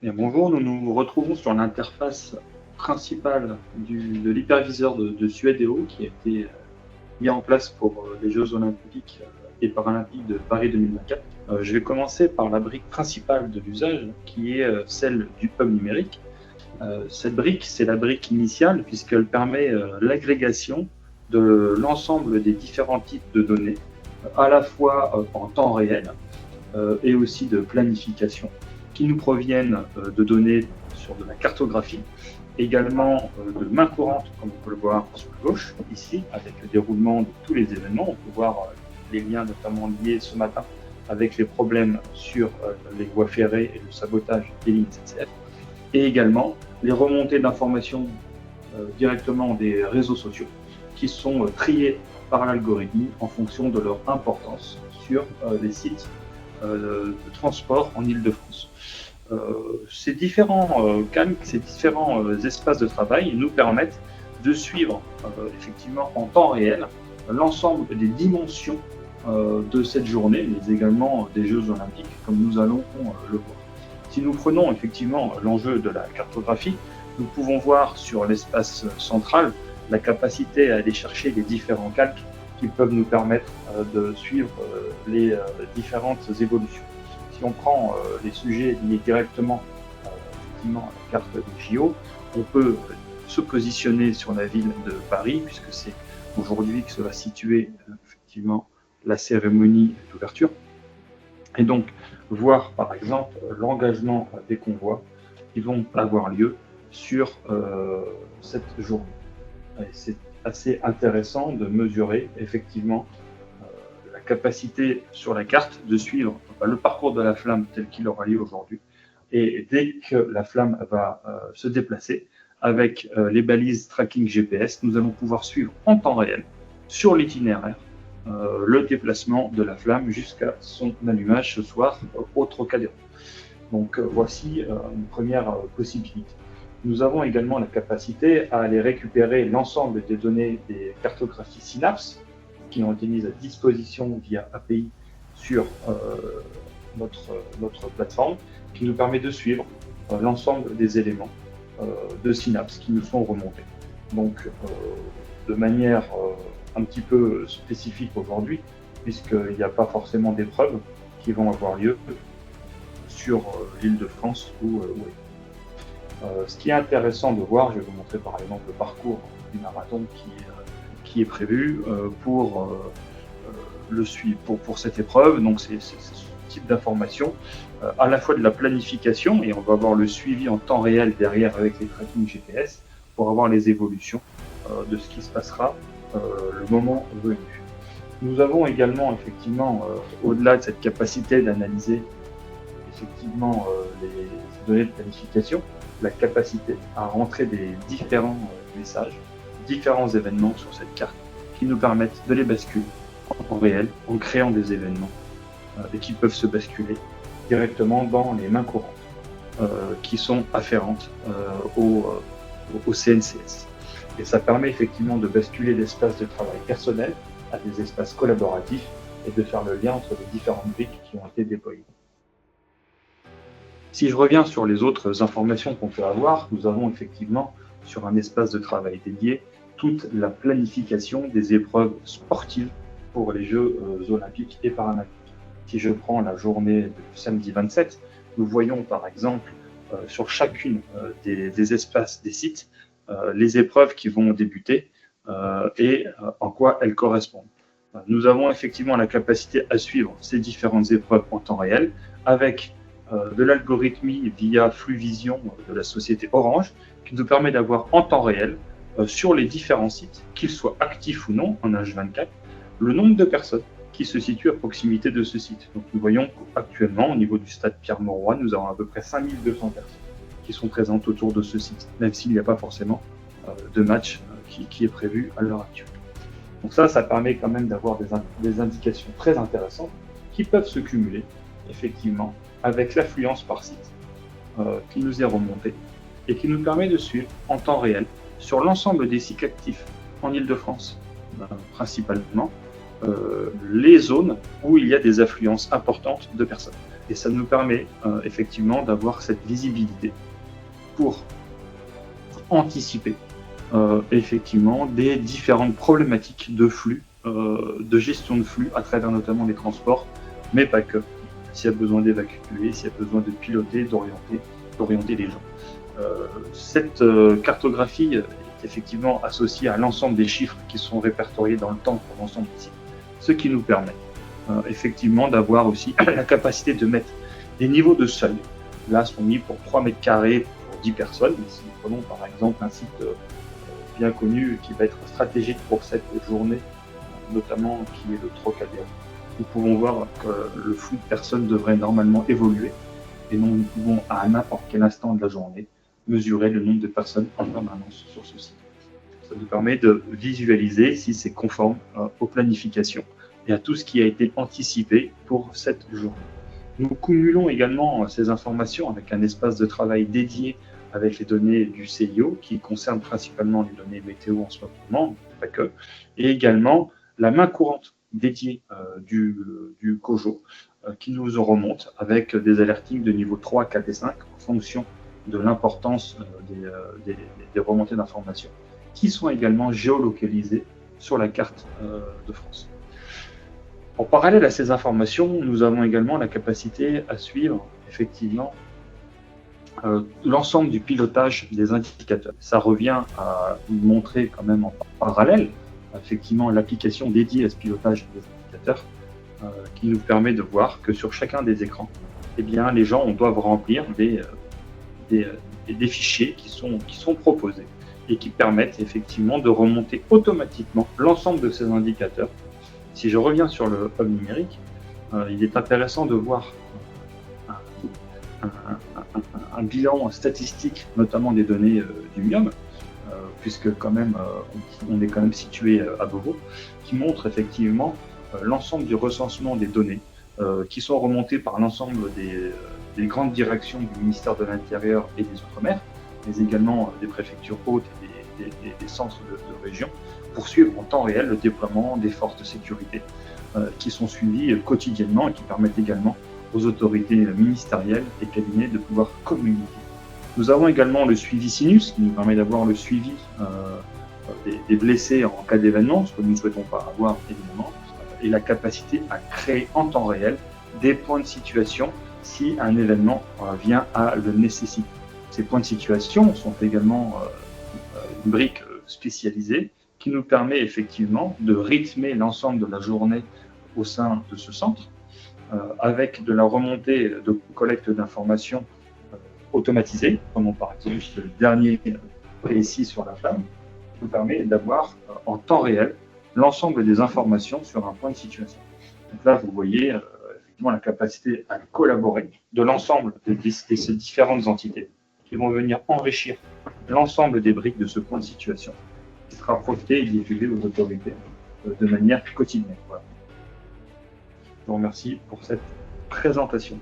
Bien, bonjour, nous nous retrouvons sur l'interface principale de l'hyperviseur de Suèdeo qui a été mis en place pour les Jeux Olympiques et Paralympiques de Paris 2024. Je vais commencer par la brique principale de l'usage qui est celle du hub numérique. Cette brique, c'est la brique initiale puisqu'elle permet l'agrégation de l'ensemble des différents types de données, à la fois en temps réel et aussi de planification, qui nous proviennent de données sur de la cartographie, également de main courante, comme on peut le voir sur la gauche, ici, avec le déroulement de tous les événements. On peut voir les liens notamment liés ce matin avec les problèmes sur les voies ferrées et le sabotage des lignes SNCF, et également les remontées d'informations directement des réseaux sociaux qui sont triés par l'algorithme en fonction de leur importance sur les sites de transport en Île-de-France. Ces différents ces différents espaces de travail nous permettent de suivre effectivement en temps réel l'ensemble des dimensions de cette journée, mais également des Jeux Olympiques, comme nous allons le voir. Si nous prenons effectivement l'enjeu de la cartographie, nous pouvons voir sur l'espace central la capacité à aller chercher les différents calques qui peuvent nous permettre de suivre les différentes évolutions. Si on prend les sujets liés directement effectivement à la carte des JO, on peut se positionner sur la ville de Paris, puisque c'est aujourd'hui que se va situer effectivement la cérémonie d'ouverture, et donc voir par exemple l'engagement des convois qui vont avoir lieu sur cette journée. Et c'est assez intéressant de mesurer effectivement la capacité sur la carte de suivre le parcours de la flamme tel qu'il aura lieu aujourd'hui. Et dès que la flamme va se déplacer, avec les balises tracking GPS, nous allons pouvoir suivre en temps réel sur l'itinéraire le déplacement de la flamme jusqu'à son allumage ce soir au Trocadéro. Donc voici une première possibilité. Nous avons également la capacité à aller récupérer l'ensemble des données des cartographies Synapse qui ont été mises à disposition via API sur notre plateforme, qui nous permet de suivre l'ensemble des éléments de Synapse qui nous sont remontés. Donc de manière un petit peu spécifique aujourd'hui, puisqu'il n'y a pas forcément d'épreuves qui vont avoir lieu sur l'Île-de-France ou ce qui est intéressant de voir, je vais vous montrer par exemple le parcours du marathon qui est prévu pour le suivre pour cette épreuve. Donc c'est ce type d'information, à la fois de la planification, et on va avoir le suivi en temps réel derrière avec les tracking GPS pour avoir les évolutions de ce qui se passera le moment venu. Nous avons également effectivement, au-delà de cette capacité d'analyser effectivement les données de planification, la capacité à rentrer des différents messages, différents événements sur cette carte qui nous permettent de les basculer en temps réel en créant des événements et qui peuvent se basculer directement dans les mains courantes qui sont afférentes au CNCS. Et ça permet effectivement de basculer l'espace de travail personnel à des espaces collaboratifs et de faire le lien entre les différentes briques qui ont été déployées. Si je reviens sur les autres informations qu'on peut avoir, nous avons effectivement sur un espace de travail dédié toute la planification des épreuves sportives pour les Jeux Olympiques et Paralympiques. Si je prends la journée du samedi 27, nous voyons par exemple sur chacune des espaces, des sites, les épreuves qui vont débuter et en quoi elles correspondent. Nous avons effectivement la capacité à suivre ces différentes épreuves en temps réel avec de l'algorithmie via Fluvision de la société Orange, qui nous permet d'avoir en temps réel, sur les différents sites, qu'ils soient actifs ou non en H24, le nombre de personnes qui se situent à proximité de ce site. Donc nous voyons qu'actuellement, au niveau du stade Pierre-Mauroy, nous avons à peu près 5200 personnes qui sont présentes autour de ce site, même s'il n'y a pas forcément de match qui est prévu à l'heure actuelle. Donc ça permet quand même d'avoir des indications très intéressantes qui peuvent se cumuler, effectivement, avec l'affluence par site qui nous est remontée et qui nous permet de suivre en temps réel sur l'ensemble des sites actifs en Île-de-France, principalement, les zones où il y a des affluences importantes de personnes. Et ça nous permet effectivement d'avoir cette visibilité pour anticiper effectivement des différentes problématiques de flux, de gestion de flux à travers notamment les transports, mais pas que. S'il y a besoin d'évacuer, s'il y a besoin de piloter, d'orienter les gens. Cette cartographie est effectivement associée à l'ensemble des chiffres qui sont répertoriés dans le temps pour l'ensemble des sites, ce qui nous permet effectivement d'avoir aussi la capacité de mettre des niveaux de seuil. Là, sont mis pour 3 mètres carrés pour 10 personnes. Si nous prenons par exemple un site bien connu qui va être stratégique pour cette journée, notamment qui est le Trocadéro, nous pouvons voir que le flux de personnes devrait normalement évoluer et nous pouvons à n'importe quel instant de la journée mesurer le nombre de personnes en permanence sur ce site. Ça nous permet de visualiser si c'est conforme aux planifications et à tout ce qui a été anticipé pour cette journée. Nous cumulons également ces informations avec un espace de travail dédié avec les données du CIO qui concernent principalement les données météo en ce moment, pas que, et également la main courante dédiée du COJO qui nous remonte avec des alertings de niveau 3, 4 et 5 en fonction de l'importance des remontées d'informations qui sont également géolocalisées sur la carte de France. En parallèle à ces informations, nous avons également la capacité à suivre effectivement l'ensemble du pilotage des indicateurs. Ça revient à montrer quand même en parallèle effectivement l'application dédiée à ce pilotage des indicateurs qui nous permet de voir que sur chacun des écrans, eh bien, les gens doivent remplir des fichiers qui sont proposés et qui permettent effectivement de remonter automatiquement l'ensemble de ces indicateurs. Si je reviens sur le hub numérique, il est intéressant de voir un bilan statistique, notamment des données du MIOM, puisque quand même on est quand même situé à Beauvau, qui montre effectivement l'ensemble du recensement des données qui sont remontées par l'ensemble des grandes directions du ministère de l'Intérieur et des Outre-mer, mais également des préfectures hautes et des centres de région, pour suivre en temps réel le déploiement des forces de sécurité qui sont suivies quotidiennement et qui permettent également aux autorités ministérielles et cabinets de pouvoir communiquer. Nous avons également le suivi Sinus qui nous permet d'avoir le suivi des blessés en cas d'événement, ce que nous ne souhaitons pas avoir évidemment, et la capacité à créer en temps réel des points de situation si un événement vient à le nécessiter. Ces points de situation sont également une brique spécialisée qui nous permet effectivement de rythmer l'ensemble de la journée au sein de ce centre, avec de la remontée de collecte d'informations automatisée, comme par exemple le dernier précis sur la flamme, qui nous permet d'avoir en temps réel l'ensemble des informations sur un point de situation. Donc là, vous voyez effectivement la capacité à collaborer de l'ensemble de ces différentes entités qui vont venir enrichir l'ensemble des briques de ce point de situation qui sera profité et diffusé aux autorités de manière quotidienne. Voilà. Je vous remercie pour cette présentation.